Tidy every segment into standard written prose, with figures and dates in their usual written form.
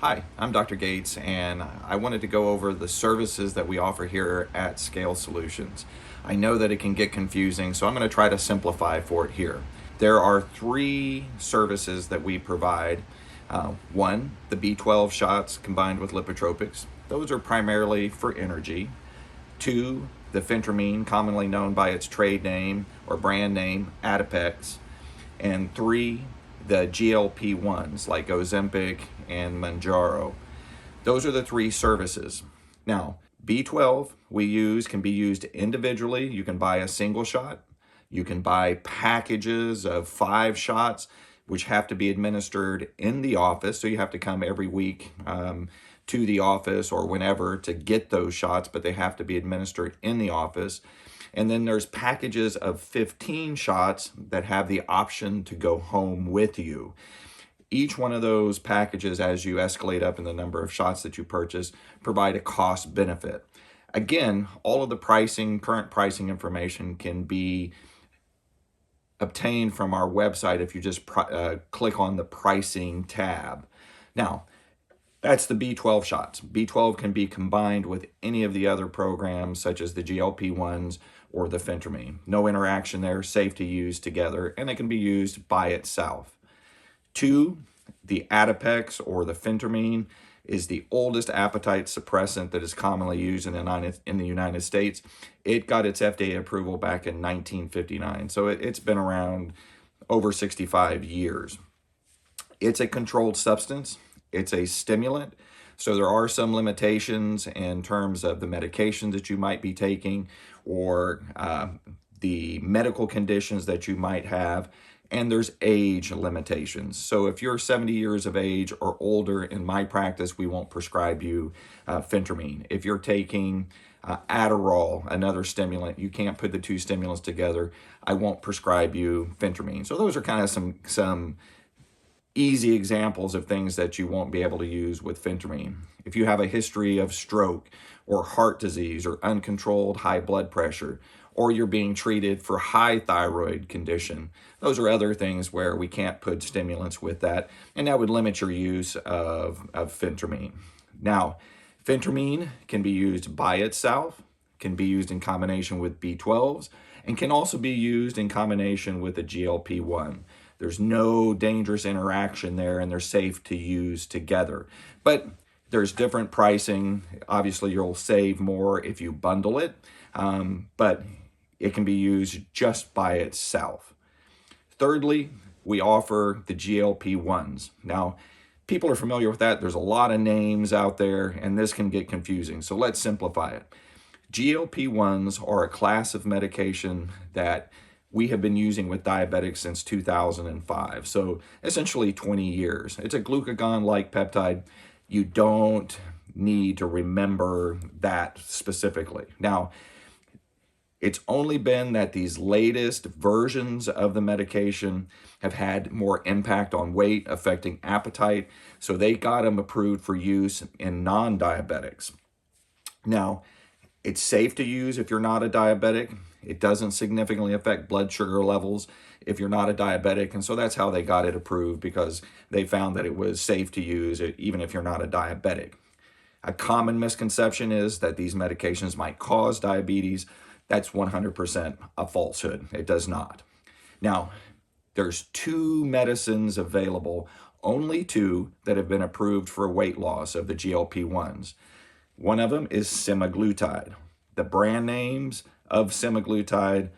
Hi, I'm Dr. Gates, and I wanted to go over the services that we offer here at Scale Solutions. I know that it can get confusing, so I'm going to try to simplify for it here. There are three services that we provide. One, the B12 shots combined with lipotropics. Those are primarily for energy. Two, the phentermine, commonly known by its trade name or brand name, Adipex. And three, the GLP-1s like Ozempic and Mounjaro. Those are the three services. Now, B12 can be used individually. You can buy a single shot. You can buy packages of 5 shots, which have to be administered in the office. So you have to come every week to the office or whenever to get those shots, but they have to be administered in the office. And then there's packages of 15 shots that have the option to go home with you. Each one of those packages, as you escalate up in the number of shots that you purchase, provide a cost benefit. Again, all of the current pricing information can be obtained from our website if you just click on the pricing tab. Now, that's the B12 shots. B12 can be combined with any of the other programs such as the GLP-1s or the phentermine. No interaction there, safe to use together, and it can be used by itself. Two, the Adipex or the phentermine is the oldest appetite suppressant that is commonly used in the United States. It got its FDA approval back in 1959, so it's been around over 65 years. It's a controlled substance. It's a stimulant, so there are some limitations in terms of the medications that you might be taking or the medical conditions that you might have, and there's age limitations. So if you're 70 years of age or older, in my practice, we won't prescribe you phentermine. If you're taking Adderall, another stimulant, you can't put the two stimulants together, I won't prescribe you phentermine. So those are kind of some easy examples of things that you won't be able to use with phentermine. If you have a history of stroke or heart disease or uncontrolled high blood pressure, or you're being treated for high thyroid condition, those are other things where we can't put stimulants with that, and that would limit your use of phentermine. Now, phentermine can be used by itself, can be used in combination with B12s, and can also be used in combination with a GLP-1. There's no dangerous interaction there, and they're safe to use together. But there's different pricing. Obviously, you'll save more if you bundle it, but it can be used just by itself. Thirdly, we offer the GLP-1s. Now, people are familiar with that. There's a lot of names out there, and this can get confusing. So let's simplify it. GLP-1s are a class of medication that we have been using with diabetics since 2005. So essentially 20 years. It's a glucagon-like peptide. You don't need to remember that specifically. Now, it's only been that these latest versions of the medication have had more impact on weight, affecting appetite. So they got them approved for use in non-diabetics. Now, it's safe to use if you're not a diabetic. It doesn't significantly affect blood sugar levels if you're not a diabetic. And so that's how they got it approved, because they found that it was safe to use it even if you're not a diabetic. A common misconception is that these medications might cause diabetes. That's 100% a falsehood. It does not. Now, there's 2 medicines available, only 2 that have been approved for weight loss of the GLP-1s. One of them is semaglutide. The brand names of semaglutide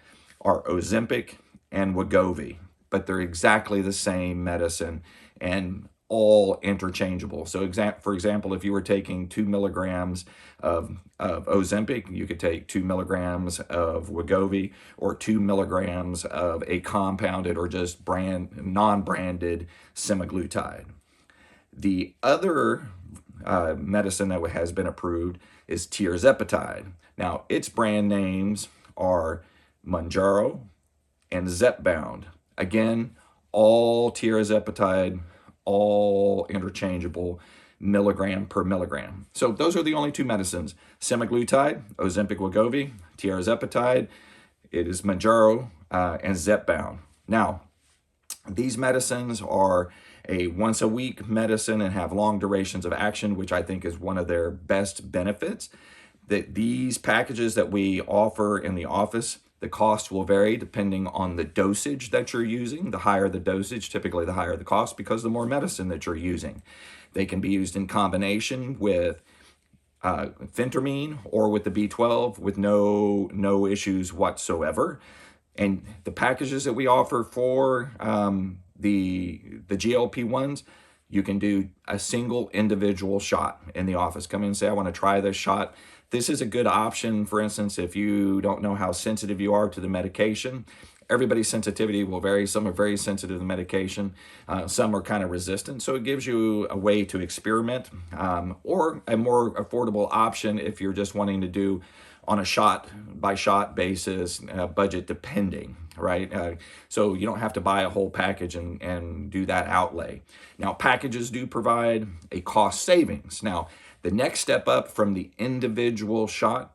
are Ozempic and Wegovy, but they're exactly the same medicine and all interchangeable. So for example, if you were taking 2 milligrams of Ozempic, you could take 2 milligrams of Wegovy or 2 milligrams of a compounded or just non-branded semaglutide. The other medicine that has been approved is tirzepatide. Now, its brand names are Mounjaro and Zepbound. Again, all tirzepatide, all interchangeable, milligram per milligram. So those are the only 2 medicines: semaglutide, Ozempic, Wegovy; tirzepatide, it is Mounjaro and Zepbound. Now, these medicines are a once a week medicine and have long durations of action, which I think is one of their best benefits. That these packages that we offer in the office, the cost will vary depending on the dosage that you're using. The higher the dosage, typically the higher the cost, because the more medicine that you're using. They can be used in combination with phentermine or with the B12 with no issues whatsoever. And the packages that we offer for the GLP-1s, you can do a single individual shot in the office. Come in and say, I want to try this shot. This is a good option, for instance, if you don't know how sensitive you are to the medication. Everybody's sensitivity will vary. Some are very sensitive to the medication. Some are kind of resistant. So it gives you a way to experiment, or a more affordable option if you're just wanting to do on a shot by shot basis, budget depending, right? So you don't have to buy a whole package and do that outlay. Now, packages do provide a cost savings. Now, the next step up from the individual shot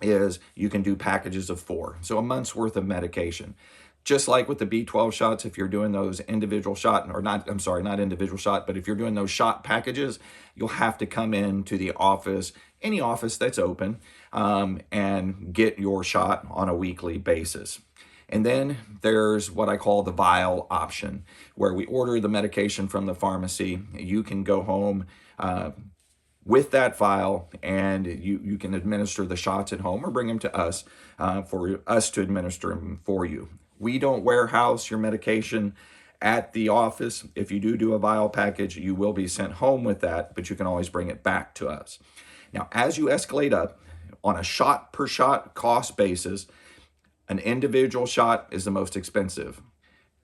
is you can do packages of 4. So a month's worth of medication. Just like with the B12 shots, if you're doing those individual shot, or not, I'm sorry, not individual shot, but if you're doing those shot packages, you'll have to come in to the office, any office that's open, and get your shot on a weekly basis. And then there's what I call the vial option, where we order the medication from the pharmacy. You can go home with that vial, and you can administer the shots at home or bring them to us for us to administer them for you. We don't warehouse your medication at the office. If you do a vial package, you will be sent home with that, but you can always bring it back to us. Now, as you escalate up on a shot per shot cost basis, an individual shot is the most expensive.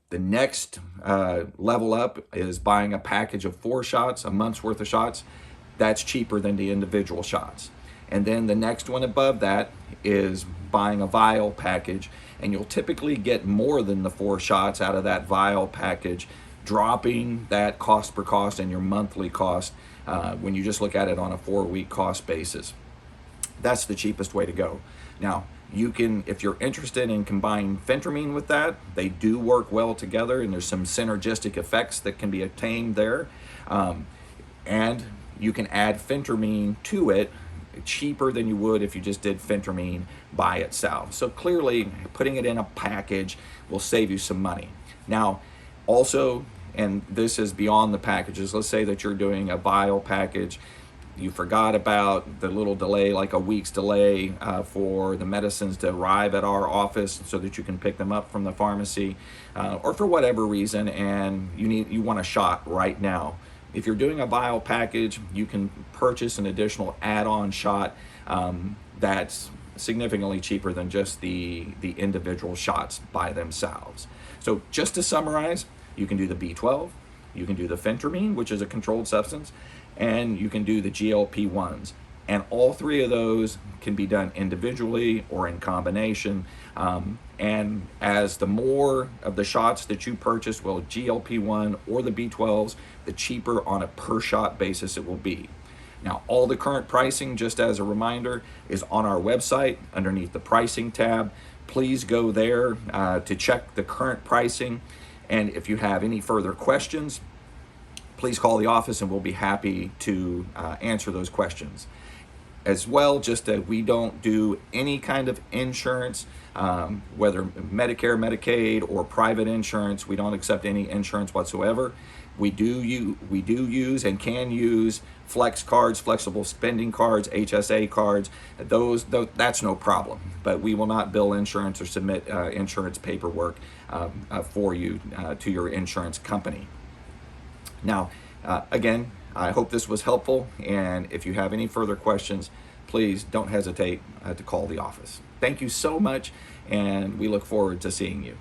The next level up is buying a package of 4 shots, a month's worth of shots. That's cheaper than the individual shots. And then the next one above that is buying a vial package, and you'll typically get more than the 4 shots out of that vial package, dropping that cost per cost and your monthly cost when you just look at it on a 4-week cost basis. That's the cheapest way to go. Now, you can, if you're interested in combining phentermine with that, they do work well together, and there's some synergistic effects that can be attained there. And you can add phentermine to it cheaper than you would if you just did phentermine by itself. So clearly, putting it in a package will save you some money. Now, also, and this is beyond the packages, let's say that you're doing a vial package, you forgot about the little delay, like a week's delay for the medicines to arrive at our office so that you can pick them up from the pharmacy, or for whatever reason, and you want a shot right now. If you're doing a vial package, you can purchase an additional add-on shot that's significantly cheaper than just the individual shots by themselves. So just to summarize, you can do the B12, you can do the phentermine, which is a controlled substance, and you can do the GLP-1s. And all 3 of those can be done individually or in combination. And as the more of the shots that you purchase, well, GLP-1 or the B12s, the cheaper on a per shot basis it will be. Now, all the current pricing, just as a reminder, is on our website underneath the pricing tab. Please go there to check the current pricing. And if you have any further questions, please call the office and we'll be happy to answer those questions. As well, just that we don't do any kind of insurance, whether Medicare, Medicaid, or private insurance. We don't accept any insurance whatsoever. We do use and can use flex cards, flexible spending cards, HSA cards. Those that's no problem. But we will not bill insurance or submit insurance paperwork for you to your insurance company. Now, again, I hope this was helpful, and if you have any further questions, please don't hesitate to call the office. Thank you so much, and we look forward to seeing you.